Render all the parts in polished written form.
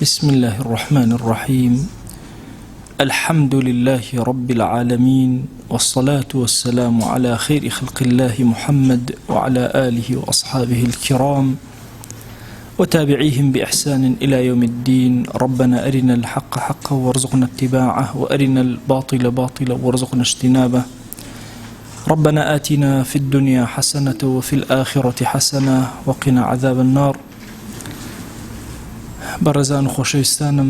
بسم الله الرحمن الرحيم. الحمد لله رب العالمين، والصلاة والسلام على خير خلق الله محمد وعلى آله وأصحابه الكرام وتابعيهم بإحسان إلى يوم الدين. ربنا أرنا الحق حقا وارزقنا اتباعه، وأرنا الباطل باطلا وارزقنا اجتنابه. ربنا آتنا في الدنيا حسنة وفي الآخرة حسنة وقنا عذاب النار. بەڕێزان و خۆشەویستانم،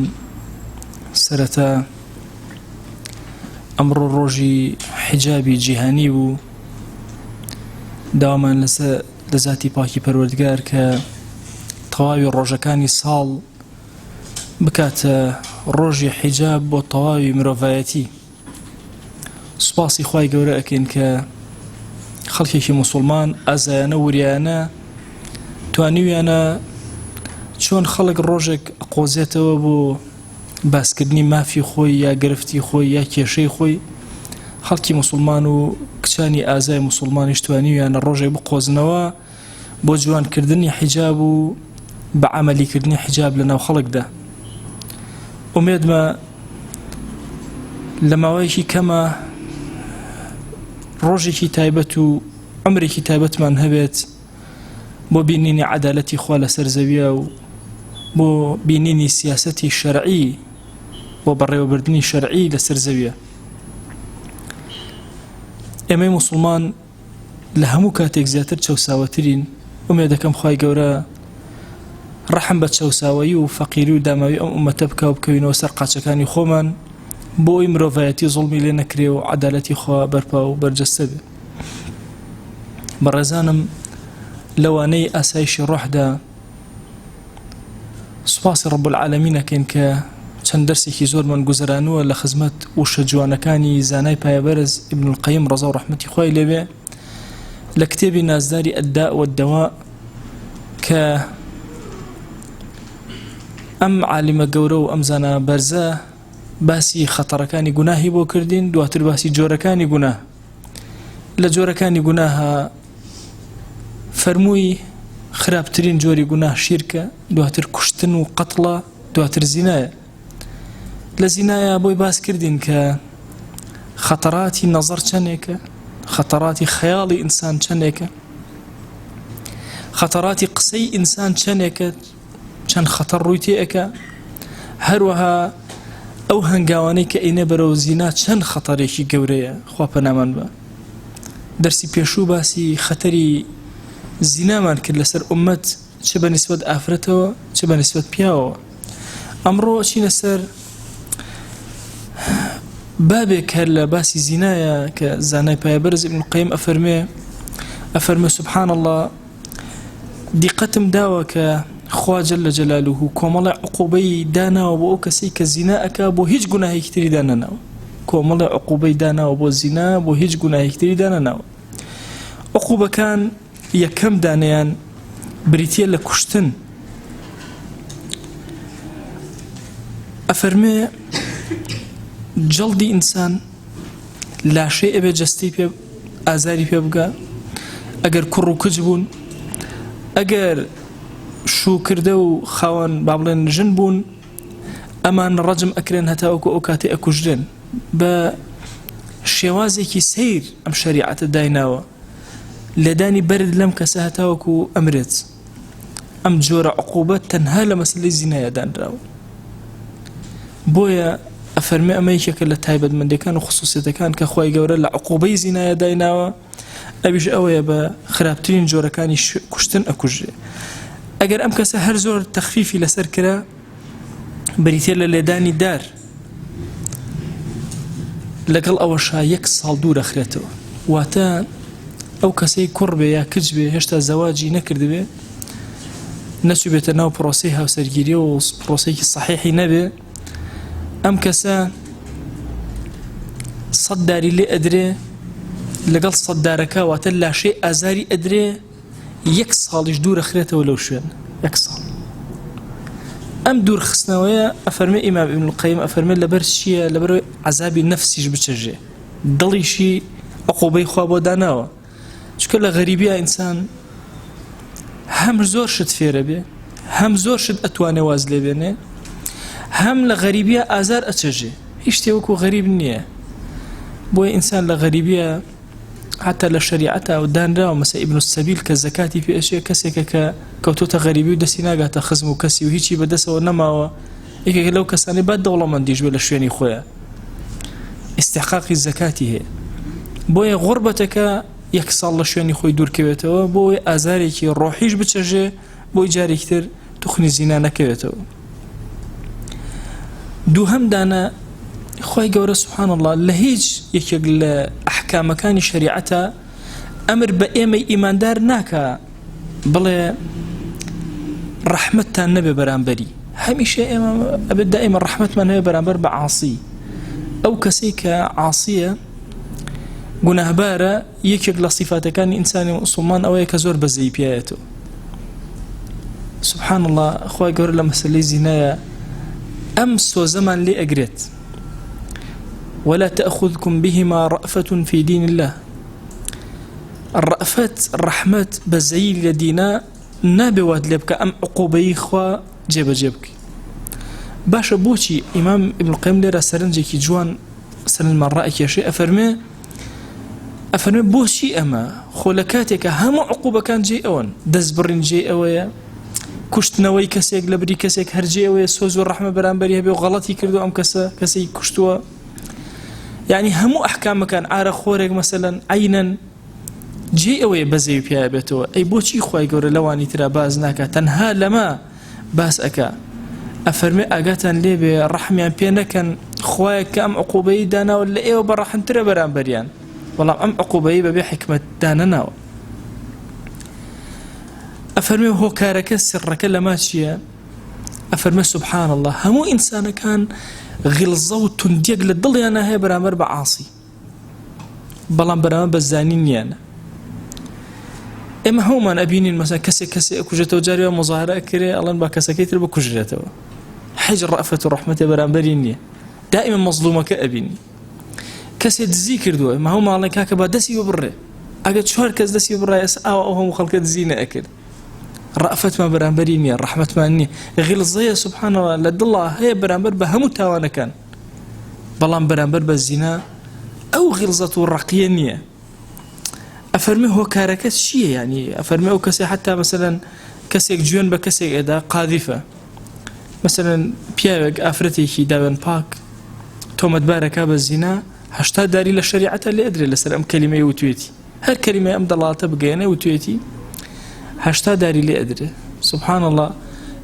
سەرەتا ئەمڕۆ ڕۆژی حیجابی جیهانی بوو. داوامان لە ذاتی پاکی پەروەردگار کە تەواوی ڕۆژەکانی ساڵ بکاتە ڕۆژی حیجاب بۆ تەواوی مرۆڤایەتی. سوپاسی خوای گەورە ئەکەین کە خەڵکێکی موسڵمان ئازایانە وریانە توانیویانە چۆن خەڵک ڕۆژێک ئەقۆزێتەوە بۆ باسکردنی مافی خۆی یا گرفتی خۆی یا کێشەی خۆی. خەڵکی موسڵمان و کچانی ئازای موسڵمانیش توانیویانە ڕۆژێک بقۆزنەوە بۆ جوانکردنی حیجاب و بە عەمەلیکردنی حیجاب لەناو خەڵکدا. ئومێدمە لە ماوەیەکی کەمە ڕۆژێکی تایبەت و عمرێکی تایبەتمان هەبێت بۆ بینینی عەدالەتی خوا لەسەر زەویە و بۆ بینینی سیاسەتی شەرعی، بۆ بەڕێوەبردنی شەرعی لەسەر زەویە. ئێمەی موسڵمان لە هەموو کاتێک زیاتر چەوساوەترین. ئومێد دەکەم خوای گەورە ڕەحم بە چەوساوەیی و فەقیری و داماوی ئەم ئومەتە بکە و بکەوینەوە سەر قاچەکانی خۆمان بۆ ئەوی مرۆڤایەتی زوڵمی لێ نەکرێ و عەدالەتی خوا بەرپا و بەرجەستە بێ. بەڕێزانم، لەوانەی ئاسایشی ڕۆحدا سوپاسی ڕەب العالەمین ئەکەین کە چەند دەرسێکی زۆرمان گوزەرانووە لە خزمەت وشە جوانەکانی زانای پایەبەرز ئیبن القەیم ڕەزا و ڕەحمەتی خوای لێبێ لە کتێبی نازداری ئەدداء وەددەوا کە ئەم عالمە گەورە و ئەم زانە بەرزە باسی خەتەرەکانی گوناهی بۆ کردین، دواتر باسی جۆرەکانی گوناه. لە جۆرەکانی گوناها فەرمووی خراپترین جۆری گوناه شیرکە، دواتر کوشتن و قەتڵە، دواتر زینایە. لە زینایە بۆی باس کردین کە خەتەراتی نەزەر چەندێکە، خەتەراتی خەیاڵی ئینسان چەندێکە، خەتەراتی قسەی ئینسان چەندێکە، چەند خەتەر ڕووی تێئەکە. هەروەها ئەو هەنگاوانەی کە ئینە بەرەو زینا چەند خەتەرێکی گەورەیە. خوا پەنامان بە. دەرسی پێشوو باسی خەتەری زینامان کرد لەسەر ئومەت، چ بە نسبەت ئافرەتەوە چ بە نسبەت پیاوەوە. ئەمڕۆ چینە سەر بابێک هەر لە باسی زینایە کە زانای پایەبەرز ئیبن القەیم ئەفەرمێ سوبحان الله، دیقەتم داوە کە خوا جەل جەلالوه کۆمەڵی عقوبەی داناوە بۆ ئەو کەسەی کە زینا ئەکا بۆ هیچ گوناهێکی تری دانەناوە. کۆمەڵی عقوبەی داناوە بۆ زینا بۆ هیچ گوناهێکی تری دانەناوە. عقوبەکان یەکەم دانیان بریتیە لە کوشتن. ئەفەرمێ جەڵدی ئینسان لاشەی ئەبێ جەستەی پێ ئازاری پێ بگا، ئەگەر کوڕ و کچ بوون، ئەگەر شوکردە و خاوەن با بڵێن ژن بوون، ئەمان ڕەجم ئەکرێن هەتاوەکو ئەو کاتێ ئەکوژرێن. بە شێوازێکی سەیر ئەم شەریعەتە دایناوە لەدانی بەرد لەم کەسە هەتاوەکو ئەمرێت. ئەم جۆرە عقوبەت تەنها لە مەسلەی زینایە دانراوە. بۆیە ئەفەرمێ ئەمە یەکێکە لە تایبەتمەندیەکان و خصوصیەتەکان کە خوای گەورە لە عقوبەی زینایە دایناوە. ئەویش ئەوەیە بە خراپترین جۆرەکانی کوشتن ئەکوژێ. ئەگەر ئەم کەسە هەر زۆر تەخفیفی لەسەر کرا، بریتێ لە لێدانی دار، لەگەڵ ئەوەشا 1 ساڵ دوور ئەخرێتەوە. واتە ئەو کەسەی کوڕ بێ یا کچ بێ هێشتا زەواجی نەکردبێ، نەچوو بێتە ناو پرۆسەی هاوسەرگیری و پرۆسەیەکی صحیحی نەبێ، ئەم کەسە 100 داری لێ ئەدرێ، لەگەڵ 100 دارەکە واتە لاشەی ئازاری ئەدرێ، 1 ساڵیش دوور ئەخرێتەوە لەو شوێن. 1 ساڵ. ئەم دوور خستنەوەیە ئەفەرمێ ئیمام ئیبن القەیم ئەفەرمێ لەبەر چییە؟ لەبەرەوەی عەزابی نەفسیش بچەژێ، دڵیشی عقوبەی خوا بۆ داناوە. چونکە لە غەریبیە ئینسان هەم زۆر شت فێرە بێ، هەم زۆر شت ئەتوانێ واز لێ بێنێ، هەم لە غەریبیە ئازار ئەچەژێ هیچ شتێ وەکو غەریب نییە بۆیە ئینسان لە غەریبیە حتى لە شریعەتە و دانراوە مەسە ئیبن السەبیل کە زەکاتی پێشێ کەسێکە کە کەوتۆتە غەریبی و دەستی ناگاتە خزم و کەسی و هیچی بەدەستەوە نەماوە یەکێک لەو کەسانی بە دەوڵەمەندیش بێ لە شوێنی خۆیە استحقاقی زەکاتی هەیە بۆیە غوربەتەکە یەک ساڵ لە شوێنی خۆی دوورکەوێتەوە بۆی ئازارێکی ڕۆحیش بچەژێ بۆی جارێکتر توخنی زینا نەکەوێتەوە دووهەم دانە خوای گەورە سبحان الله لە هیچ یەکێک لە ئەحکامەکانی شریعەتە ئەمر بە ئێمەی ئیماندار ناکە بڵێ ڕەحمەتتان نەبێ بەرامبەری هەمیشە ئێمە ئەبێت دائیمە ڕەحمەتمان هەیە بەرامبەر بە عاسی ئەو کەسەی کە عاسیە گوناهبارە یەکێک لە صیفاتەکانی ئینسانی مسلمان ئەوەیە کە زۆر بەزەی پێایەتەوە سبحان الله خوای گەورە لە مەسەلەی زینایە ئەم سۆزەمان لێ ئەگرێت ولا تأخذكم بهما رأفة في دين الله الرأفة الرحمة بزي لدينا نابواد لبك أم عقوبي خوا جيبك باشا بوشي إمام ابن القيم لرا سرنجي جوان سرن من رأيك يا شيء أفرمي بوشي أما خولكاتك هم عقوبة كان جي أون دزبرين جي أويا كشتنوي كسيك لبري كسيك هرجي أويا سوز الرحمة برانبريها بيو غلطي كردو أم كسي كشتوا يعني همو أحكام كان عارة خورك مثلا عينا جي أوي بزي بيا بيتو أي بوشي خواي قوري لواني ترى باز ناكا تنها لما باس أكا أفرمي أقاتان لي برحميان بيانا كان خواي كأم عقوبي دانا ولا إيه وبرحن ترى بران بريان والله أم عقوبي ببي حكمة دانا ناو أفرمي هو كارك سرك لما شيا أفرمي سبحان الله همو إنسان كان غلظة وتنديق للضل أنا هي برامر بعاصي بلان برامر بزانين يانا إما هو من أبينين مثلا كسي أكوجته وجاري ومظاهرة أكري الله با كسكيتر بكوجته حجر رأفة ورحمة برامبريني دائما مظلومة كأبيني كسي تذكر دو ما هو ما الله كاكبا دسي وبره أجد شهر كز دسي وبره يسأو أو هم خلق الزينة أكل رأفة ما برامبريني الرحمة ما إني غلظة سبحان الله لد الله هي برامبر بهم توانا كان بلان برامبر بالزنا أو غلظة الرقينية أفرمي هو كاركت شيء يعني أفرمي أو كسي حتى مثلا كسيك جوان بكسيك إذا قاذفة مثلا بياوك أفرتي كي داون باك تومت باركا بالزنا هشتا داري للشريعة اللي أدري لسلام كلمة وتويتي هر كلمة أمد الله تبقينا وتويتي هشتا داري اللي أدري سبحان الله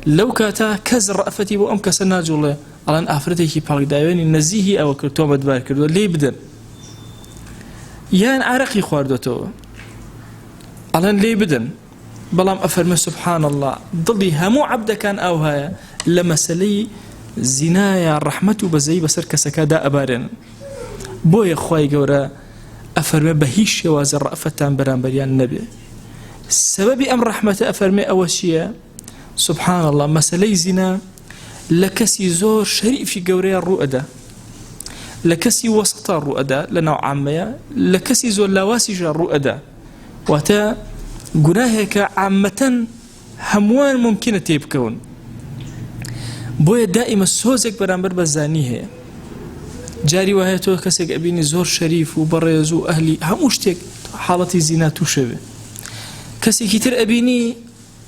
لو كاتا كزر رأفتي بو أم كسناج الله ألان أفرتي كي باك داوني نزيهي أو تومت باركا ليه بدن يان عرقي خواردتو ألان ليه بدن بلام أفرمي سبحان الله ضلي همو عبد كان أو هاي لمسلي زنايا رحمته بزي بسر كسكادا أبارن بويا خواي قورا أفرمي بهيش شواز الرأفتان برانبريان النبي سبب أم رحمة أفرمي أوشيا سبحان الله مسلي زنا لكسي زور شريف في قوريا الرؤدة لكسي وسط الرؤدة لنوع عامية لكسي زور لواسج الرؤدة واتا قناهك عامة هموان ممكنة تيبكون بويا دائما سوزك برانبر بزانيه جاري وهيتو كسيك أبيني زور شريف وبريزو أهلي هموشتك حالتي زيناتو شبه كسيك يتر أبيني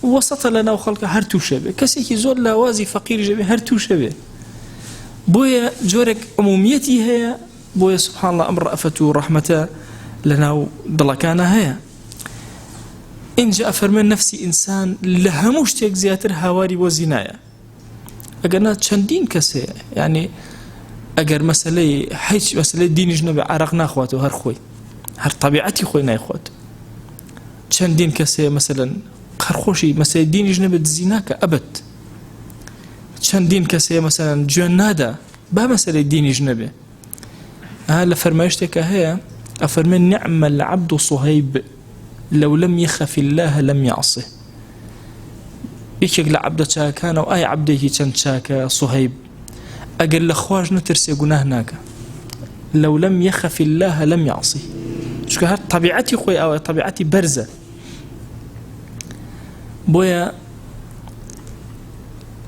وسط لنا وخلق هرتو شبه كسيك زور لوازي فقير جبه هرتو شبه بويا جورك عموميتي هي بويا سبحان الله أمر رأفته ورحمته لنا ضلكانا هي إن جاء فرمان نفسي إنسان لهموشتك زياتر هواري وزنايا أقرنا چندين كسي يعني أقر مسألة حيث مسألة ديني جنبي عرقنا أخواته هر خوي هر طبيعتي خوينا أخواته چندين كسي مثلا خرخوشي مسألة ديني جنبي دزيناك أبد چندين كسي مثلا جوان نادا با مسألة ديني جنبي هلا فرمايشتك هي أفرمين نعم العبد صهيب لو لم يخف الله لم يعصه يكيك لعبد شاكان أو أي عبده كان شاكا صهيب أقل لخواج نترسي قناه ناكا لو لم يخف الله لم يعصه شكو هاد طبيعتي خوي أو طبيعتي برزة بويا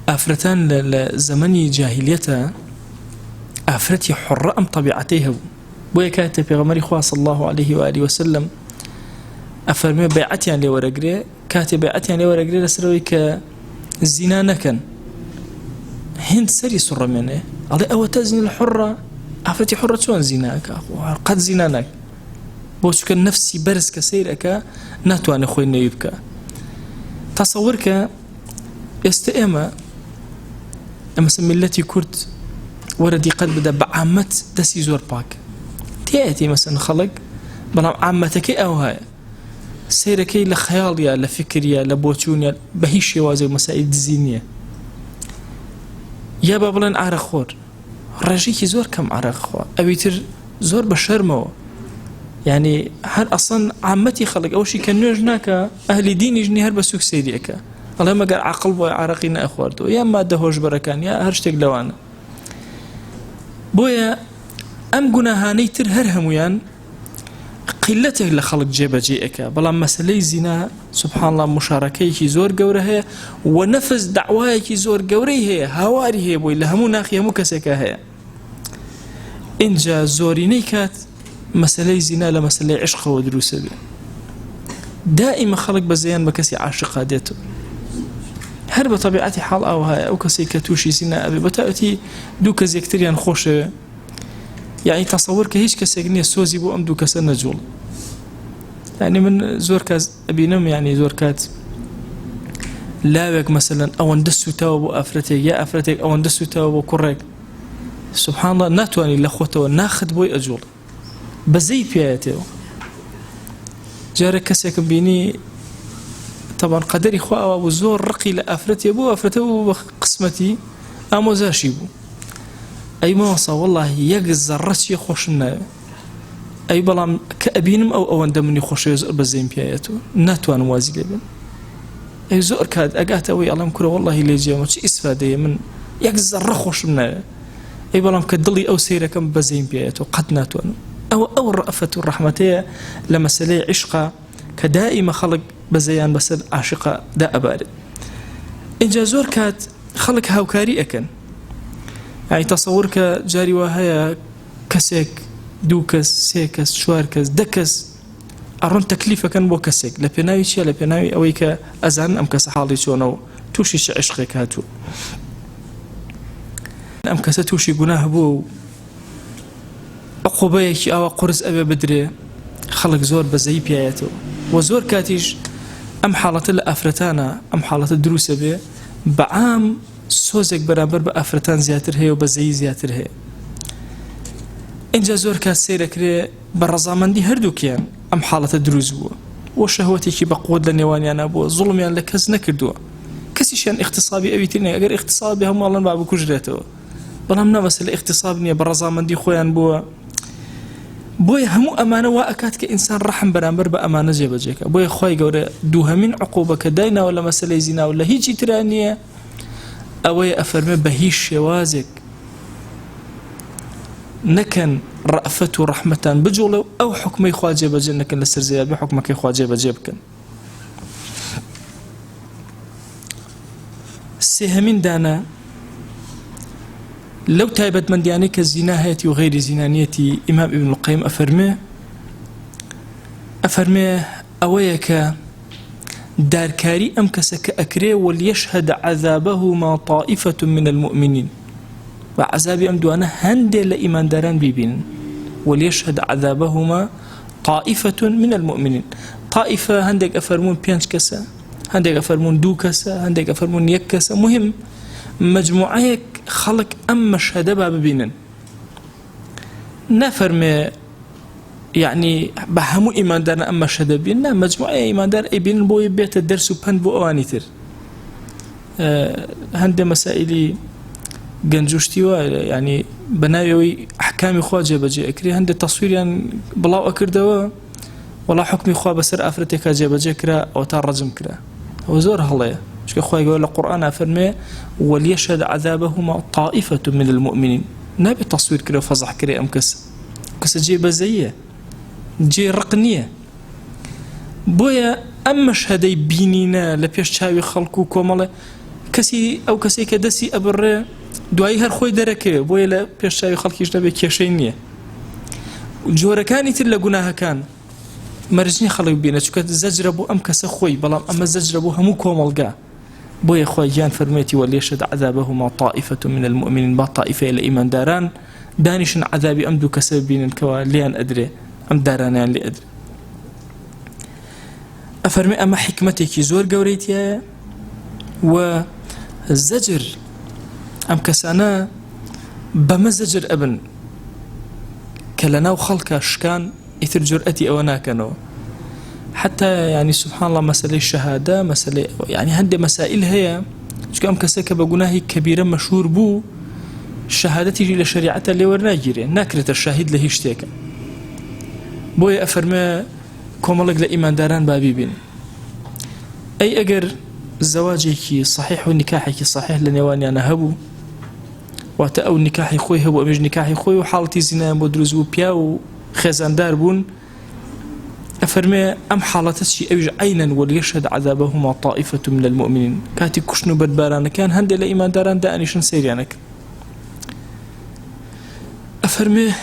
ئافرەتان لە زەمەنی جاهیلیەتە ئافرەتی حڕە ئەم طبیعەتەی هەبوو بۆیە کاتە پێغەمبەری خوا صلی الله عليه و آله وسلم ئەفەرمێ بەیعەتیان لێ وەرەگرێ کاتێ بەیعەتیان لێ وەرەگرێ لەسەرەوەی کە زینا نەکەن هند سەری سوڕەمێنێ ئەڵێ ئەوە تەزنی الحڕە ئافرەتی حڕە چۆن زیناکە قەت زینا ناکە بۆ چونکە نەفسی بەرز کە سەیرەکە ناتوانێت خۆی نەوی بکە تەسەوور کە ئێستا ئێمە میلەتی کورد وەرە دیقەت بدە بە عامەت دەستی زۆر پاک تێتی مەسەن خەڵک بەڵام عامەتەکەی ئەو هەیە سیرەکەی لە خەیاڵیە لە فکریە لە بۆچوونە بە هیچ شێوازێک مەسائل دزی نییە یا با بڵێن ئارەخۆر ڕێژێکی زۆر کەم ئارەخوا ئەوی تر زۆر بە شەرمەوە یعنی هەر ئەسڵەن عامەتی خەڵک ئەوشی کە نوێژ ناکە ئەهلی دینیش نی هەر بە سووک سەیریەکە ئەڵێ مەگەر عەقڵ بۆی عارەقی نەخواردەوە یا مادە هۆشبەرەکان یا هەر شتێک لەوانە بۆیە ئەم گوناهانەی تر هەر هەمویان قیلەتێک لە خەڵک جێبەجێەکە بەڵام مەسەلەی زینا سوبحان الله مشارەکەیەکی زۆر گەورە هەیە و نەفس دعوایەکی زۆر گەورەی هەیە هاواری هەیە بۆی لە هەموو ناخی هەموو کەسێکە هەیە اینجا زۆرینەی کات مەسەلەی زینا لە مەسەلەی عشقەوە دروسە بێ دائیمە خەڵک بە زەیان بە کەسی عاشقا دێتەوە هەر بە طبیعەتی حاڵ ئەو هەیە ئەو کەسێک کە تووشی زینا ئەبێ بەتایبەتی دوو کەس یەکتریان خۆشەوێ یعنی تەسەوور کە هیچ کەسێک نییە سۆزی بۆ ئەم دوو کەسە نەجوڵ یعنی من زۆر کەس ئەبینم یعنی زۆر کات لاوێک مەسەلەن ئەوەندە سوتاوە بۆ ئافرەتێک یا ئافرەتێک ئەوەندە سوتاوە بۆ کوڕێک سوبحان الله ناتوانانی لە خۆتەوە ناخت بۆی ئەجوڵ بەزەی پێایەتەوە جارە کەسێکم بینی طبعا قەدەری خوا ئەوە بوو زۆر ڕقی لە ئافرەتێ بوو ئافرەتە بوو بە قسمەتی ئامۆزاشی بوو ئەی مەوەسا والله یەک زەڕە چیە خۆشم ناوێ ئەی بەڵام کە ئەبینم ئەو ئەوەندە منی خۆشەوێ زۆر بەزەیم پێایەتەوە ناتوانم وازی لێ بن ئەی زۆر کات ئەگاتەوەی ئەڵێم کوڕە والله لێجێمە چی ئیسفادەیە من یەک زەڕە خۆشم ناوێ ئەی بەڵام کە دڵی ئەو سەیرەکەم بەزەیم پێایەتەوە قەت ناتوانم ئەو ڕەفەت و ڕەحمەتەیە لە مەسەلەی عیشقا کە دائیمە خەڵک بەزەیان بەسەر عاشقا دا ئەبارێت اینجا زۆر کات خەڵک هاوکاری ئەکەن یعنی تەسەوور کە جاری وا هەیە کەسێک دوو کەس سێ کەس چوار کەس دە کەس ئەڕۆن تەکلیفەکەن بۆ کەسێک لە پێناوی چیە لە پێناوی ئەوەی کە ئەزانن ئەم کەسە حاڵی چۆنە و تووشی چ عشقێک هاتووە ئەم کەسە تووشی گوناه هەبووە و عقوبەیەکی ئاوا قورس ئەبێ بدرێ خەڵک زۆر بەزەی پێایەتەوە و زۆر کاتیش ئەم حاڵەتە لە ئافرەتانە ئەم حاڵەتە دروسە بێ بەعام سۆزێک بەرامبەر بە ئافرەتان زیاتر هەیە و بەزەی زیاتر هەیە اینجا زۆر کات سەیرەکرێ بە ڕەزامەندی هەردووکیان ئەم حاڵەتە دروست بووە و شەهوەتێکی بە قوت لە نێوانیانە بووە زوڵمیان لە کەس نەکردووە کەسیشیان اختصابی ئەویتر نییە ئەگەر اختصابی هەمووڵەن با بکوژرێتەوە بەڵام نەمەسە لە اختصاب نییە بە ڕەزامەندی خۆیان بووە بۆیە هەموو ئەمانە وا ئەکات کە ئینسان ڕەحم بەرامبەر بە ئەمانە جێبەجێکە بۆیە خۆی گەورە دووهەمین عقوبە کە دایناوە لە مەسەلەی زینا و لە هیچی تران نییە ئەوەیە ئەفەرمێ بە هیچ شێوازێک نەکەن ڕەفەت و ڕەحمەتان بجوڵێ و ئەو حکمەی خوا جێبەجێ نەکەن لەسەر زیابی حکمەکەی خوا جێبەجێ بکەن سێهەمین دانە لەو تایبەتمەندیانەی کە زینا هەیەی و غەیری زینانیەتی ئیمام ئیبن القەیم ئەفەرمێ ئەوەیە کە دارکاری ئەم کەسە کە ئەکرێ وەلیەشهەد عەذابەهما طائفة من المؤمنین و عەذابی ئەم دوانە هەندێک لە ئیمانداران بیبینن وەلیەشهەد عەذابەهما طائفة من المؤمنین طائفە هەندێک ئەفەرمون 5 کەسە هەندێک ئەفەرمون 2 کەسە هەندێک ئەفەرمون 1 کەسە مهم مجموعەیەک خەڵک ئەم مەشهەدە با ببینن نەفەرمێ يعني بهمو إيماندارنا أما شهادة بيننا مجموعة إيماندار أبين بوي بيت الدرس وبند بو أواني تر هند مسائلي جنجوشتيوا يعني بناوي أحكام خواجة بجي أكري هند تصوير يعني بلاو أكردوا ولا حكم خوا بسر أفرتك جبجي كرا أو ترجم كرا وزور هلا شو خوا يقول القرآن أفرمي وليشهد عذابهما طائفة من المؤمنين نبي تصوير كرا فضح كرا أم كس جيبة زيه جي رقنية بويا أما شهدي بينينا لبيش شاوي خلقو كومالة کەسی ئەو کەسێک کە دەستی ئەبڕێ دوایی هەر خۆی دەرەکەوێ بۆیە لە پێشچاوی خەڵکیش دەبێ کێشەی نییە. جۆرەکانی تر لە گوناهەکان مەرجنی خەڵک بینە چونکە زەجرە بۆ ئەم کەسە خۆی، بەڵام ئەمە زەجرە بۆ هەموو کۆمەڵگا. بۆیە خۆی گیان فەرمێتی وەلێشهد عەذابەهما طائفة من المؤمنین، با طائفەیە لە ئیمانداران دانیشن عەذابی ئەم دوو کەسە ببینن کەوا لیان ئەدرێ، ئەم دارانیان لێ ئەدرێ. ئەفەرمێ ئەمە حکمەتێکی زۆر گەورەی تایە و زەجر ئەم کەسانە بەمە زەجر ئەبن کە لە ناو خەڵکە شکان ئیتر جورئەتی ئەوە ناکەنەوە. حتى يعني سبحان الله مسألة الشهادة مسألة يعني هندي مسائل هي شو أم كسك بجناهي كبيرة مشهور بو شهادتي لشريعة اللي ورناجري نكرة الشاهد له يشتكى بوي أفرما كمالك لإيمان داران بابين أي أجر زواجك صحيح ونكاحك صحيح لنواني أنا هبو وتأو نكاحي خوي هبو أمج نكاحي خوي وحالتي زنا مدرزو بياو خزان داربون أفرمي أم حالتش شيء أوج عينا وليشهد عذابهما طائفة من المؤمنين كاتي كشنو بدباران كان هندي لإيمان داران دانيشن سيريانك. أفرمي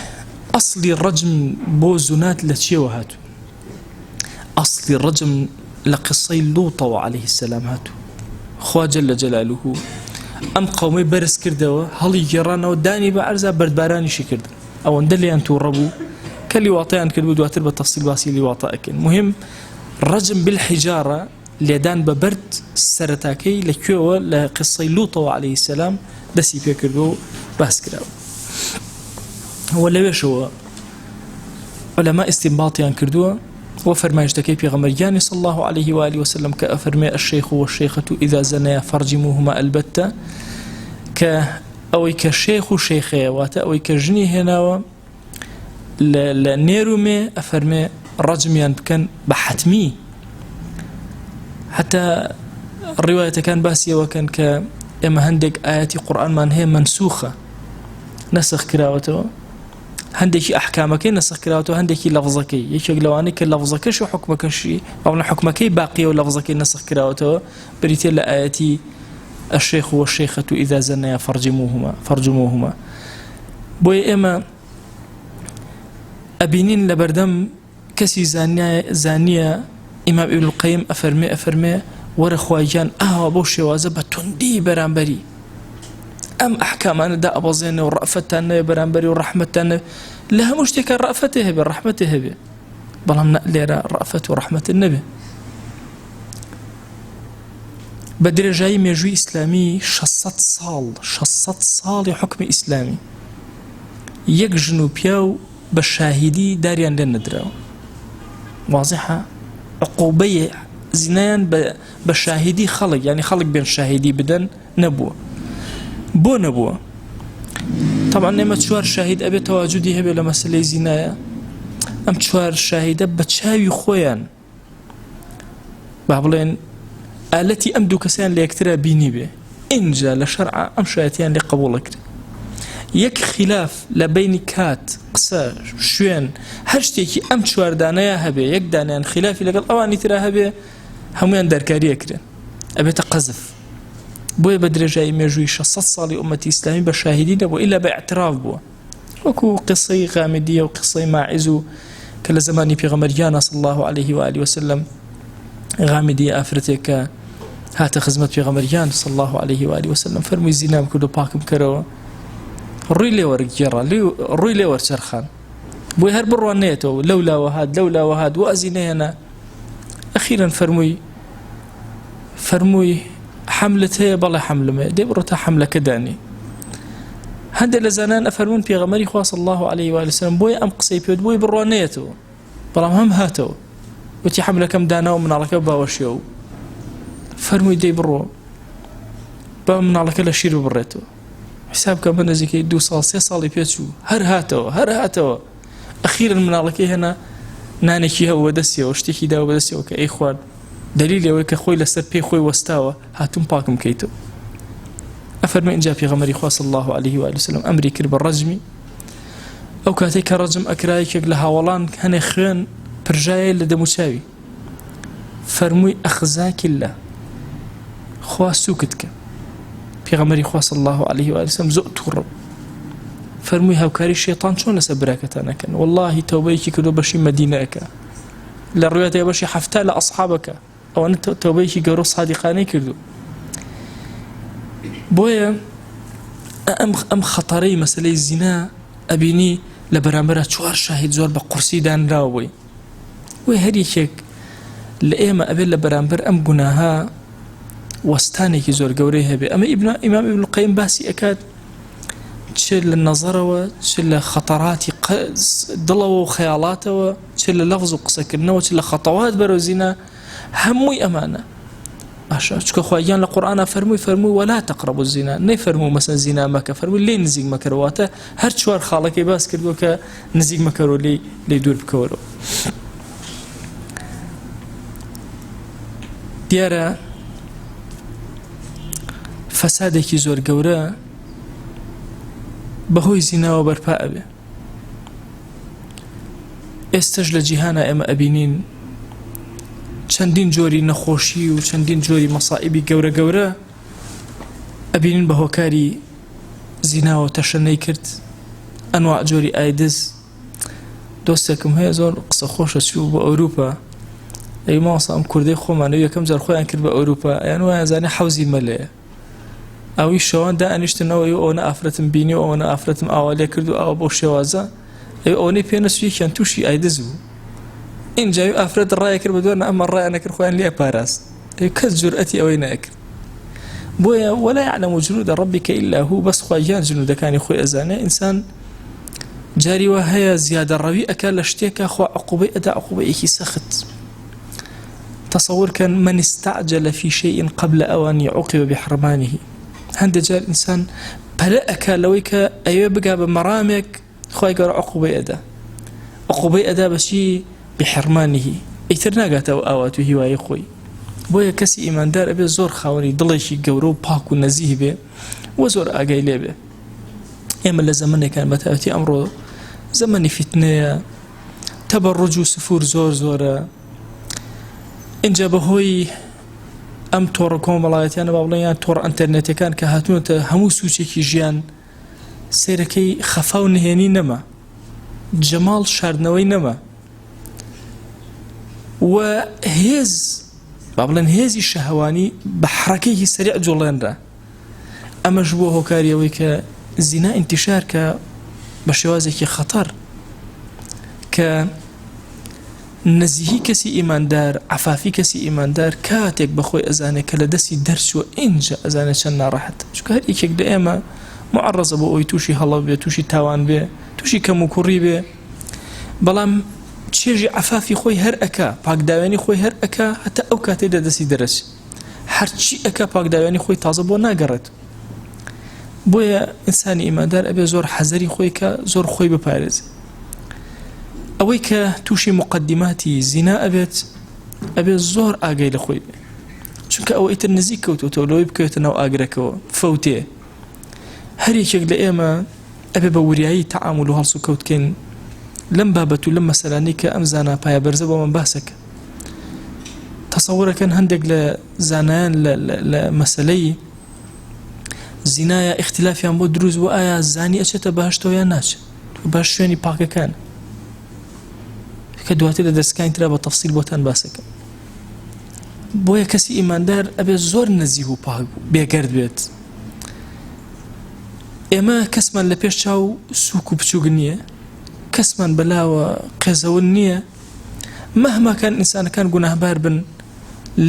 أصلي الرجم بوزنات لتشي وهاتو، أصلي الرجم لقصي لوط عليه السلام هاتو خوا جل جلاله أم قومي برس كردوا هل يجرانا وداني بعرزة بردباراني شي كرد أو اندلي أنتو ربو كاللي واطيان كل دواتر بالتفصيل باسي اللي واطاكن. مهم رجم بالحجارة لدان ببرد سرتاكي لكيوة لقصي لوطة عليه السلام دسي بيكردو باس كراو. ولا ويش هو علماء استنباطيان كردوه وفرمايشتكي بيغمريان صلى الله عليه وآله وسلم كأفرمي الشيخ والشيخة إذا زنيا فرجموهما البتة كأوي كشيخ وشيخي واتا أوي كجني هنا لنيرومي أفرمي رجميان بكن بحتمي. حتى الرواية كان باسية وكان كإما هندك آيات قرآن من هي منسوخة نسخ كراوته هندك أحكامك نسخ كراوته هندك لفظك يشق لوانك لفظك شو حكمك شيء أو حكمك باقي ولفظك نسخ كراوته بريتي لآياتي الشيخ والشيخة إذا زنيا فرجموهما بوي إما أبينين لبردم كسي زانية إمام ابن القيم أفرمي ورخواجان أهوى بوشوازة بتندي برانبري أم أحكام أنا دا أبازين ورأفتان برانبري ورحمتان لها مشتكى رأفته بالرحمته به بلهم نقلي رأفة ورحمة النبي بدر جاي ميجوي إسلامي شصت صال حكم إسلامي يكجنو بياو بالشاهدي داريان لن ندراو واضحة عقوبية زنان بالشاهدي خلق يعني خلق بين الشاهدي بدن نبوة بو نبوة. طبعا لما تشوار شاهد أبي تواجدي هبه لمسألة زنايا أم تشوار شاهد بتشاوي خويان بابلين التي أمدو كسان ليكترى بيني به إنجا لشرع أم شايتيان لقبولك يك خلاف لبين كات قصة شوين هرشتيكي أم شوار دانايا هبه يك دانيان خلافي لقل أواني ترى هبه هميان داركاري أكرن أبي تقذف بوي بدر جاي ميجوي شصت صالي أمتي إسلامي بشاهدين وإلا باعتراف بوا وكو قصي غامدية وقصي ماعزو كلا زماني في غمريانا صلى الله عليه وآله وسلم غامدية أفرتك هات خزمت في غمريان صلى الله عليه وآله وسلم فرمي زينام كدو باكم كروا الروي لي ورق جرى الروي لي ور شرخان بوي هرب روانيته لولا وهاد وأزينينا أخيرا فرموي حملته بلا حمل ما دبرتها حملة كداني هذا لزنان أفرمون في غمري خاص الله عليه وآله وسلم بوي أم قصي بيود بوي بروانيته بلا هم هاتو وتي حملة كم دانا ومن على كبا وشيو فرموي دي برو با من على كلا شير بريتو حساب كمان زي دو صالي بيتشو هر هاتو أخيرا من على كي هنا نانكي هو ودسيا واشتكي دا ودسيا وكأي إخوان دليل يويك خوي لسر بي خوي واستاوى هاتم باكم كيتو أفرمي إن جاء في غمري خاص الله عليه وآله وسلم أمري كرب الرجمي أو كاتيك رجم أكرايك لها ولان هني خيان برجاية لدموشاوي فرمي أخزاك الله خوا سوكتك پێغەمبەری خوا صلی الله عليه و آله وسلم زۆر تووڕە فەرمووی هاوکاری شێطان چۆن لەسەر براکەتان نەکەن واللهی تەوبەیەکی کردو بەشی مەدینەکە لە ڕوایەتێک بەشی حەفتا لە ئەصحابەکە ئەوانە تەوبەیەکی گەورە سادقانەی کردو بۆیە ئەم خەتەرەی مەسەلەی زینا ئەبینی لە بەرامبەرە 4 شاهید زۆر بە قورسی دانراوە بووی وی هەر یەکێک لە ئێمە ئەبێت لە بەرامبەر ئەم گوناها وەستانێکی زۆر گەورەی هەبێ ئەمە ئیمام ابن القیم باسی ئەکات چ لە نەزەرەوە چ لە خەتەراتی دڵەوە و خەیاڵاتەوە چ لە لەفظ و قسەکردنەوە چ لە خەتەوات بەرەو زینا هەمووی ئەمانە باشە چکە خوایان لە قورئانە فەرمووی ولا تقربوا الزنا نەیفەرموو مەسەن زینا مەکە فەرمووی لێ نزیک مەکەرەوەتە هەر 4 خاڵەکەی باس کردووە کە نزیک مەکەرەوە لێ دوور بکەوەرەوە دیارە فەسادێکی زۆر گەورە بەهۆی زیناوە بەرپا ئەبێ ئێستش لە جیهانە ئێمە ئەبینین چەندین جۆری نەخۆشی و چەندین جۆری مەسائبی گەورە گەورە ئەبینین بە هۆکاری زیناوە تەشەنەی کرد ئەنواع جۆری ئایدز دۆستێکم هەیە زۆر قسە خۆشە چوو بۆ ئەوروپا ئەی ماوەسا ئەم کوردەی خۆمانە یەکەم جار خۆیان کرد بە ئەوروپا یان وایە زانێ حەوزی مەلەیە ئەوی شەوان دائەنیشتنەوە ئەوەنە ئافرەتم بینی و ئەوەنە ئافرەتم ئاوالێ کرد و ئەوە بۆ شێوازە ئەوەی پێنەسویەکیان تووشی ئایدز بوو اینجاوی ئافرەت ڕایە کرد بە دووەرە ئەمە ڕایە نەکرد خۆیان لێ پاراست کەس جورئەتی ئەوەی نەکرد بۆیە ولا يعلم جنود ربك إلا هو بس خوایان جنودەکانی خۆی ئەزانێ ئینسان جاری وە هەیە زیادە ڕەوی ئەکا لە شتێکە خوا عقوبەی ئەدا عقوبەیەکی سەخت تصور كان من استعجل في شيء قبل أوان يعوقب بحرمانه هند جال إنسان بلأك لويك أيوة بقى بمرامك خواهي قرأ عقوبة أدا بشي بحرمانه ايترناقات أو آواته هواي خوي بويا كسي إيمان دار أبي زور خاوري ضليشي قورو باكو نزيه به وزور آقاي ليه به إيما اللي زمني كان متأتي أمره زمني فتنة تبرج وسفور زور اینجا بەهۆی ئەم تۆڕە کۆمەڵایەتیانە با بڵێن یان تۆڕە ئینتەرنێتەکان کە هاتوونەتە هەموو سوچێکی ژیان سیرەکەی خەفا و نهێنی نەما جەماڵ شاردنەوەی نەما و هێز با بڵێن هێزی شەهەوانی بە حرەکەیەکی سەریع جوڵێنرا ئەمەش بۆ هۆکاریەوەی کە زینا ئینتیشار کە بە شێوازێکی خەتەر کە نزیهی کسی ایماندار عفافی کسی ایماندار کاتێک بەخۆی ئەزانێت کە لە دەستی دەرچووە ئینجا ئەزانێت چەند ناڕەحەت چونکە هەر یەکێک لە ئێمە معڕەزە بۆ ئەوی تووشی هەڵە بێ تووشی تاوان بێ تووشی کەم و کوڕی بێ بەڵام چێژی عفافی خۆی هەر ئەکا پاکداوێنی خۆی هەر ئەکا هەتا ئەو کاتێک لە دەستی دەرەچێت هەرچی ئەکا پاکداوێنی خۆی تازە بۆ ناگەڕێت بۆیە ئینسانی ئیماندار ئەبێ زۆر حەزەری خۆی کە زۆر خۆی بپارێزێت ئەوەی کە تووشی مقدماتی زینا ئەبێت زۆر ئاگای لە خۆی بێ چونکە ئەوە ئیتر نزیک کەوتوتەوە لەوەی بکەوێتە ناو ئاگرەکەوە فەوتێ هەر یەکێک لە ئێمە ئەبێ بە وریایی تەعامل و هەڵس و کەوتکەین لەم بابەت و لەم مەسەلانەی کە ئەم زانە پایە بەرزە بۆ من باسەکە تەسەوورەکەن هەندێک لە زانایان لە مەسەلەی زینایە اختلافیان بۆ دروست بوو ئایا زانی ئەچێتە بەهەشتەوە یان ناچێت باش شوێنی پاکەکان کە دواتر لە دەستگای ترا بە تەفسیل بۆتان باسەکە بۆیە کەسی ئیماندار ئەبێ زۆر نەزیه و پاک بێگەرد بێت ئێمە کەسمان لە پێش چاو سووک و بچووک نییە کەسمان بەلاوە قێزەون نییە مەهماکان ئینسانەکان گوناهبار بن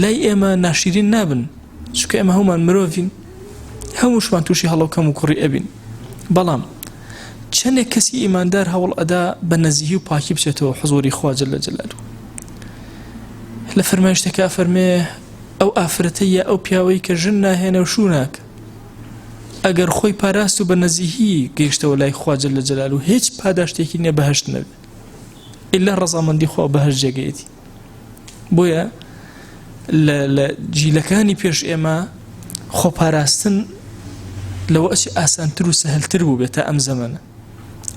لای ئێمە ناشرین نابن چونکە ئێمە هەمومان مرۆڤین هەمووشمان تووشی هەڵە و کەم و کوڕی ئەبین بەڵام چەندێک کەسی ئیماندار هەوڵ ئەدا بە نەزیهی و پاکی بچێتەوە حزوری خوا جەل جەلالوه لە فەرمایشتێکا فەرمێ ئەو ئافرەتە یا ئەو پیاوەی کە ژن ناهێنە و شوو ناکە ئەگەر خۆی پاراست و بە نەزیهی گەیشتەوە لای خوا جەل جەلالوه هیچ پاداشتێکی نییە بەهەشت نەبێت ئیلا ڕەزامەندی خوا بەهەشت جێگەیەتی بۆیە لە جیلەکانی پێش ئێمە خۆپاراستن لەوە ئەچی ئاسانتر و سەهلتر بوو بێتە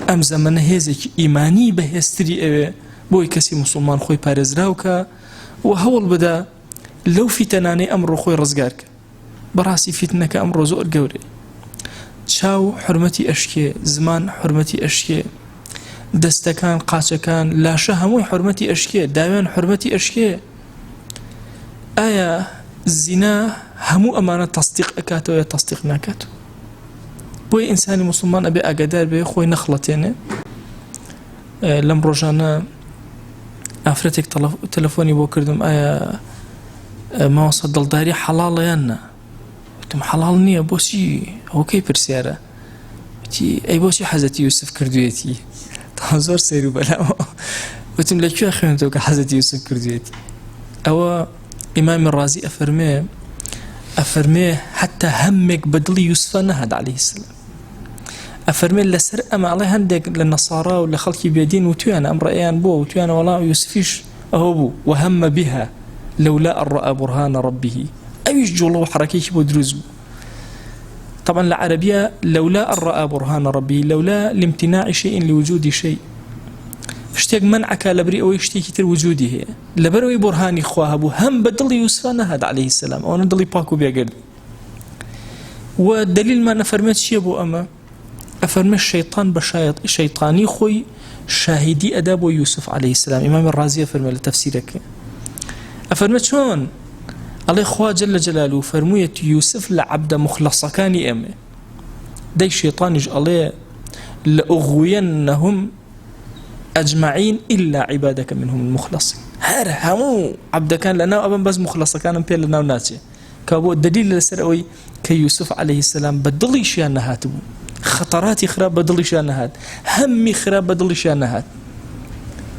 ئەم زەمەنە هێزێکی ئیمانی بەهێزتری ئەوێ بۆی کەسی موسڵمان خۆی پارێزراوکە و هەوڵ بدە لەو فیتەنانەی ئەمڕۆ خۆی ڕزگارکە بەڕاستی فیتنەکە ئەمڕۆ زۆر گەورەیە. چاو حرمەتی ئەشکێ، زمان حرمەتی ئەشکێ، دەستەکان قاچەکان لاشە هەمووی حرمەتی ئەشکێ، داوێن حرمەتی ئەشکێ. ئایا زینا هەموو ئەمانە تەصدیق ئەکاتەوە یا تەصدیق ناکاتەوە؟ بۆی ئینسانی موسڵمان ئەبێ ئاگادار بێ خۆی نەخڵەتێنێ. لەم ڕۆژانە ئافرەتێک تەلەفۆنی بۆ کردم، ئایا ماوەسە دڵداری حەڵاڵە یان نا؟ وتم حەڵاڵ نییە. بۆچی؟ ئەوکەی پرسیارە. وتی ئەی بۆچی حەزەتی یوسف کردوێتی؟ تا زۆر سەیر و بەلاوە. وتم لەکوێ خوێنتەوە کە حەزەتی یوسف کردوێتی؟ ئەوە ئیمامی ڕازی ئەفەرمێ حتا هەمێک بە دڵی یوسفە نەهات عەلەیهی سەلام. ئەفەرمێ لەسەر ئەماڵەی هەندێک لە نەسارا و لە خەڵکی بێدین وتویانە ئەم ڕێیان بووە، وتویانە وەڵام یوسفیش ئەوە بوو وهەمە بها لولا أن رأى برهان ربه. أيش جوله وحركيش بدروز. طبعا العربية لولا أن رأى برهان ربه، لولا لامتناع شيء لوجود شيء. اشتيق منعك لبري أو يشتيك تر وجوده لبروي برهاني خواه هم بدل يوسف نهد عليه السلام أو ندلي باكو بيقل. والدليل ما نفرمت شيء أبو أما أفرمت الشيطان بشيط شيطاني خوي شاهدي أداب يوسف عليه السلام. إمام الرازي أفرمت لتفسيرك أفرمت شون الله إخوة جل جلاله فرميت يوسف لعبد مخلصة كان أمه دي الشيطان الله لأغوينهم أجمعين إلا عبادك منهم المخلصين. هذا همو عبد كان لنا أبا بس مخلصة كان بيل لنا وناتي كابو الدليل لسرقوي كيوسف عليه السلام بدلي شانهات خطراتي خراب بدلي شانهات همي خراب بدلي شانهات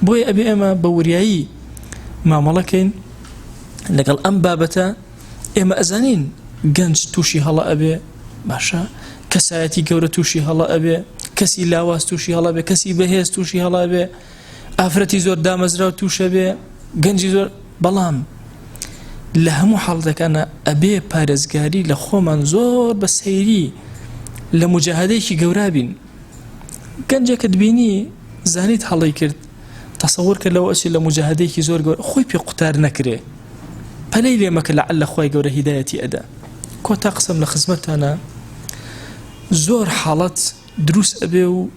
بوي أبي أما بورياي ما ملكين لقال أم بابتا إما أزانين جنج توشي هلا أبي باشا كسايتي جورة توشي هلا أبي كسي لاواز توشي هلا أبي كسي بهيز توشي هلا أبي أفرتي زور دامزراو توشي أبي جنجي زور بلام لهمو حالتك أنا أبي بارزقاري لخومن زور بسيري لمجاهديش جورابين جنجك تبيني زانيت حالي كرت تصور كلو أشي لمجاهديش زور جور خوي بيقتار نكره فليلي مك لعل خوي جور هدايتي أدا كنت أقسم لخدمتنا زور حالات دروس أبي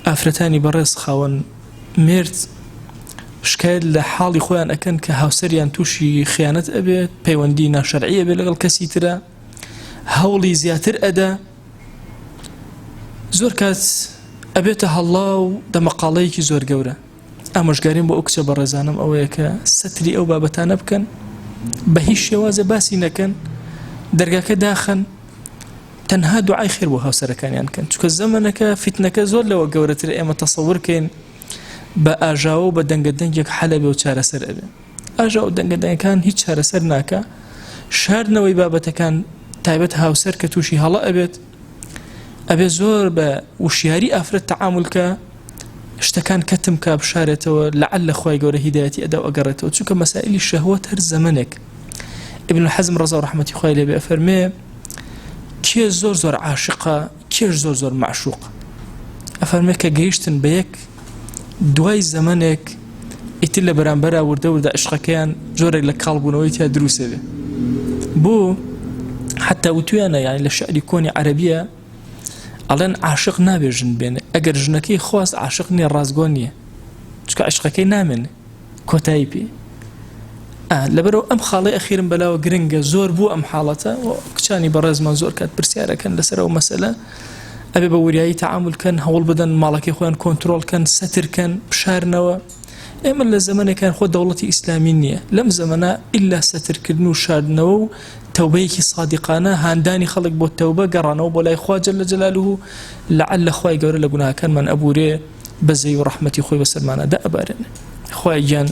أفرتاني برز خاون مرت شكال لحالي خوان أكن كهاوسريان توشي خيانة أبي بيوندينا شرعية بلغل كسيترا هولي زياتر أدا زور كات أبيتها الله ده مقاليك زور جورة أمش قارين بأكسب برزانم أو يك ستري أو بابتان بكن بهيش شوازة باسي نكن درجك داخن تنها دعاء خير بها سركان يعني كان شو كزمنك فتنك زول لو جورة الأيام تصور كين بأجاو بدنجدنجك حلبي وشار سر أبي أجاو دنجدن كان هيج شار سر ناكا شهر نوي بابته كان تايبتها وسر كتوشي هلا أبي زور وشياري أفرد تعاملك اشتكان كتمك بشارته لعل خوي جوره هدايتي أدا وأقرته وتشوك مسائل الشهوات هر زمنك. ابن الحزم رضا رحمة خوي لي بأفرمي كي زور عاشقة كي زور معشوق أفرميك جيشتن بيك دواي زمنك اتلا برانبرا وردة عشقة كان جورك لقلب ونويتها دروسة به بو حتى وتوانا يعني للشعر يكون عربية ألان عاشق نابي جن بين أجر جنكي خاص عاشقني الرازقونية شو عشقكي نامن كتايبي لبرو أم خالي أخيرا بلا وجرينجا زور بو أم حالته وكشاني برز من زور كانت برسيارة كان لسرو مسألة أبي بورياي تعامل كان هول بدن مالك إخوان كنترول كان ستر كان بشار نوا إما للزمن كان خود دولتي إسلامية لم زمنا إلا ستر كنو شار نوا توبيك صادقانا هانداني خلق بو التوبة قرانا وبولا إخوة جل جلاله لعل أخوة يقول لقناها كان من أبو ري بزي ورحمتي أخوة بسلمانا دا أبارن أخوة جان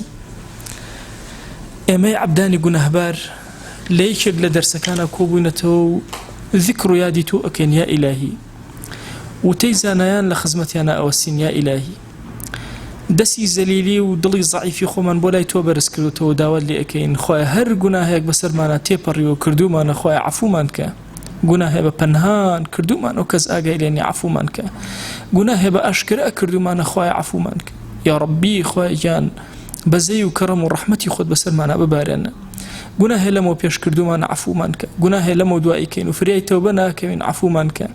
إما عبداني قناه بار ليك لدرس كان كوبونته ذكر ياديتو أكين يا إلهي وتيزانيان لخزمتي أنا أوسين يا إلهي دسي زليلي ودلي ضعيف خو من بولاي تو برس كردو تو داول لي اكين خويا هر گناه بسر مانا تيبريو كردو مانا خويا عفو مانك گناه بپنهان كردو مانا وكز اگا لاني عفو مانك گناه باشكر كردو مانا خويا عفو مانك يا ربي خويا جان بزي وكرم ورحمتي خود بسر مانا ببارنا گوناهێ لەمەوە پێش کردومان عەفومان کە گوناهێ لەمەوە دوایی کەین و فریای تەوبە ناکەوین عەفومان کە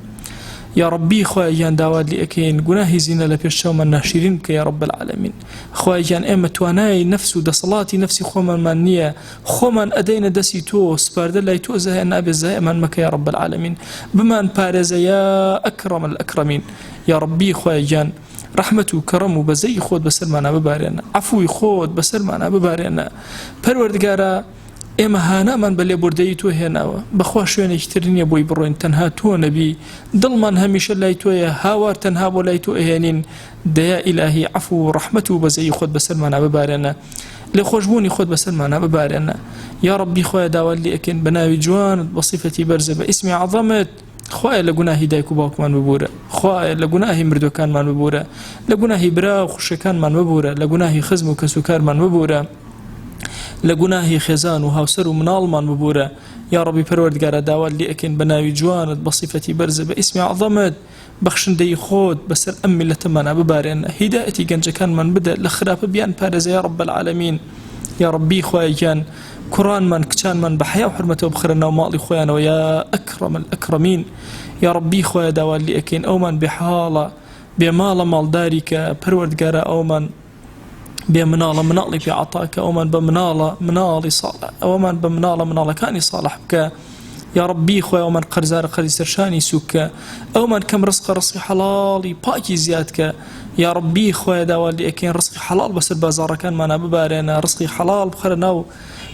یا ربی خوای گیان داوات لێ ئەکەین گوناهی زینە لە پێش چاومان ناشرین بکە یا رب العالمین خوای گیان ئێمە توانای نەفس و دەسەڵاتی نەفسی خۆمانمان نییە خۆمان ئەدەینە دەستی تۆ سپاردە لای تۆ زەهێ نابێ زەهێمان مەکە یا رب العالمین بمان پارێزە یا ئەکرەم الئەکرەمین یا ربی خوای گیان رحمت و کەڕەم و بەزەی خۆت بەسەرمانە ببارێنە عەفوی خۆت بەسەرمانە ببارێنە پەروەردگارە ئێمە هانامان بە لێبوردەی تۆ هێناوە بەخوا شوێنێکی تر نییە بۆی بڕۆین تەنها تۆ نەبی دڵمان هەمیشە لای تۆیە هاوار تەنها بۆ لای تۆ ئەهێنین دەیا ئیلاهی عەفو و ڕەحمەت و بەزەی خۆت بەسەرمانە ببارێنە لێ خۆشبوونی خۆت بەسەرمانە ببارێنە یا ربی خۆیان داوات لێ ئەکەین بە ناوی جوانت بە صیفەتی بەرزە بە ئیسمی عەظەمت خوایە لە گوناهی دایک و باوکمان ببوورە خوایە لە گوناهی مردوەکانمان ببوورە لە گوناهی برا و خوشەکانمان ببوورە لە گوناهی خزم و کەسوکارمان ببوورە لە گوناهی خێزان و هاوسەر و مناڵمان ببوورە یا ربی پەروەردگارە داوات لێ ئەکەین بە ناوی جوانت بە صیفەتی بەرزە بە ئیسمی عەظەمت بەخشندەی خۆت بەسەر ئەم میلەتەمانە ببارێنە هیدایەتی گەنجەکانمان بدە لە خراپە بیان پارێزە یا رب العالمین یا ربی خوای گیان کوڕانمان کچانمان بە حیا و حورمەتەوە بخرە ناو ماڵی خۆیانەوە یا ئەکرەم الئەکرەمین یا ربی خوای داوات لێ ئەکەین ئەومان بێحاڵە بێماڵە ماڵداری کە پەروەردگارە ئەومان بێ مناڵە مناڵی پێ عەتاکە ئەومان بە مناڵی ساڵح ئەومان بە مناڵەکانی ساڵح بکە یا ربی خوای ئەومان قەرزارە قەرزی سەرشانی سووکە ئەومان کەم ڕزقی حەڵاڵی پاکی زیادکە یا ربی خوای داوات لێ ئەکەین ڕزقی حەڵاڵ بەسەر بازاڕەکانمانە ببارێنە ڕزقی حەڵاڵ بخەرە ناو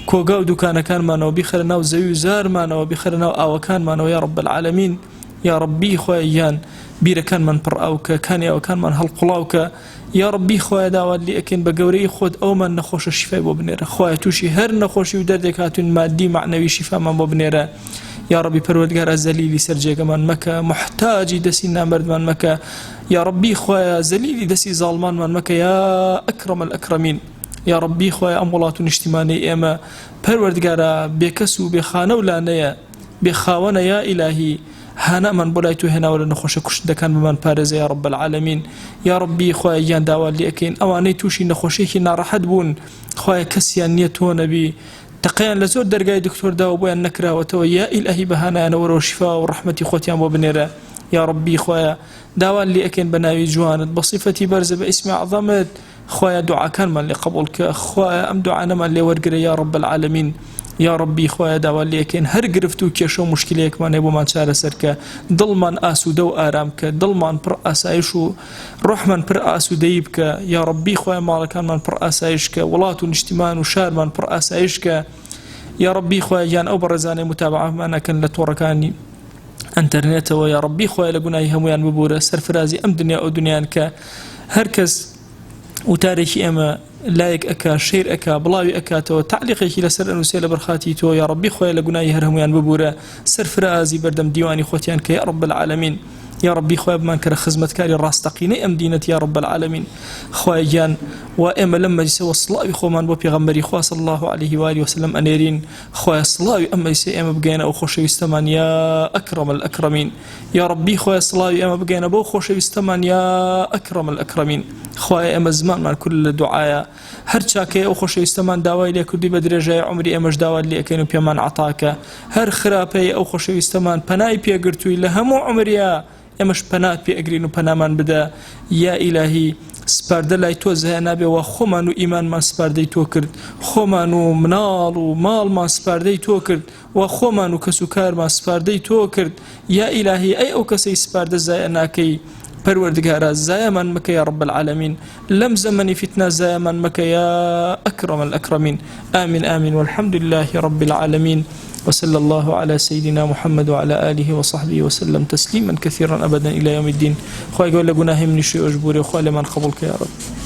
کۆگا و دوکانەکانمانەوە بیخەرە ناو زەوی و زارمانەوە بیخەرە ناو ئاوەکانمانەوە یا رب العالمین یا ربی خوای گیان بیرەکانمان پڕ ئاوکە کانی ئەوەکانمان هەڵقوڵاوکە یا ربی خوای داوات لێ ئەکەین بە گەورەی خۆت ئەومان نەخۆشە شیفای بۆ بنێرە خوای تووشی هەر نەخۆشی و دەردێک هاتوون مادی معنەوی شیفامان بۆ بنێرە یا ربی پەروەردگارە زەلیلی سەر جێگەمان مەکە محتاجی دەستی نامەردمان مەکە یا ربی خوای زەلیلی دەستی زاڵمانمان مەکە یا ئەکرەم الئەکرەمین یا ربی خوای ئەم وڵات و نیشتیمانەی ئێمە پەروەردگارە بێکەس و بێخانە و لانەیە بێخاوەنە یا ئیلاهی هانامان بۆ لای تۆ هێناوە لە نەخۆشە کوشتەکان بمان پارێزە یا رب العالمین یا ربی خوای گیان داوات لێ ئەکەین ئەوانەی تووشی نەخۆشیێکی ناڕەحەت بوون خوای کەسیان نییە تۆ نەبی تەقیان لە زۆر دەرگای دکتۆرداوە بۆیان نەکراوەتەوە یا ئیلاهی بەهانایانەوەرەوە شیفا و ڕەحمەتی خۆتیان بۆ بنێرە یا ربی خوایە داوات لێ ئەکەین بە ناوی جوانت بە صیفەتی بەرزە بە ئیسمی عەظەمت خوایە دوعاکانمان لێ قبوڵ کە خوایە ئەم دوعانەمان لێ وەرگرە یا رب العالمین یا ربی خوایە داوات لێ ئەکەین هەر گرفت و کێشە و موشکیلەیەکمان هەیە بۆمان چارەسەر کە دڵمان ئاسوودە و ئارام کە دڵمان پڕ ئاسایش و ڕۆحمان پڕ ئاسوودەیی بکە یا ربی خوایە ماڵەکانمان پڕ ئاسایش کە وڵات و نیشتیمان و شارمان پڕ ئاسایش کە یا ربی خوایە گیان ئەو بەڕێزانەی متابعەمان ئەکەن لە تۆڕەکانی ئەنتەرنێتەوە یا ربی خوایە لە گوناهی هەمویان ببوورە سەرفرازی ئەم دنیا ئەو دنیان کە هەر کەس وتارێکی ئێمە لایەک ئەکا شێر ئەکا بڵاوی ئەکاتەوە تعلیقێکی لەسەر ئەنووسێ لە بەرخاتی تۆ یا ربی خوایە لە گوناهی هەر هەمویان ببوورە سەرفرازی بەردەم دیوانی خۆتیان کە یا رب العالمین یا ربی خوای بمان کە خزمەتکاری ڕاستەقینەی ئەم دینەت یا رب العالمین خوای گیان و ئێمە لەم مەجلیسەوە سڵاوی خۆمان بۆ پێغەمبەری خوا صلی الله علیه و آله وسلم ئەنێرین خوای سڵاوی ئەم مەجلیسە ئێمە بگەینە ئەو خۆشەویستەمان یا ئەکرەم الئەکرەمین یا ربی خوای سڵاوی ئێمە بگەینە بۆ خۆشەویستەمان یا ئەکرەم الئەکرەمین خوای ئێمە زمانمان کورد لە دوعایە هەر چاکەیە ئەو خۆشەویستەمان داوای لێ کردی بە درێژای عمری ئێمەش داوات لێ ئەکەین و پێمان عەتاکە هەر خراپەیە ئەو خۆشەویستەمان پەنای پێگرتووی لە هەموو عمریە ئێمەش پەنات پێ ئەگرین و پەنامان بدە یا ئیلاهی سپاردە لای تۆ زەهێ نابێ و خۆمان و ئیمانمان سپاردەی تۆ کرد خۆمان و مناڵ و ماڵمان سپاردەی تۆ کرد و خۆمان و کەس و کارمان سپاردەی تۆ کرد یا ئیلاهی ئەی ئەو کەسەی سپاردە زایە ناکەی پەروەردگارە زایەمان مەکە یا رب العالمین لەم زەمەنی فتنە زایەمان مەکە یا ئەکرەم الئەکرەمین آمین آمین والحمد لله رب العالمين وصلى الله على سيدنا محمد وعلى آله وصحبه وسلم تسليما كثيرا أبدا إلى يوم الدين خواه يقول لقناه من شيء أجبوري وخواه لمن قبولك يا رب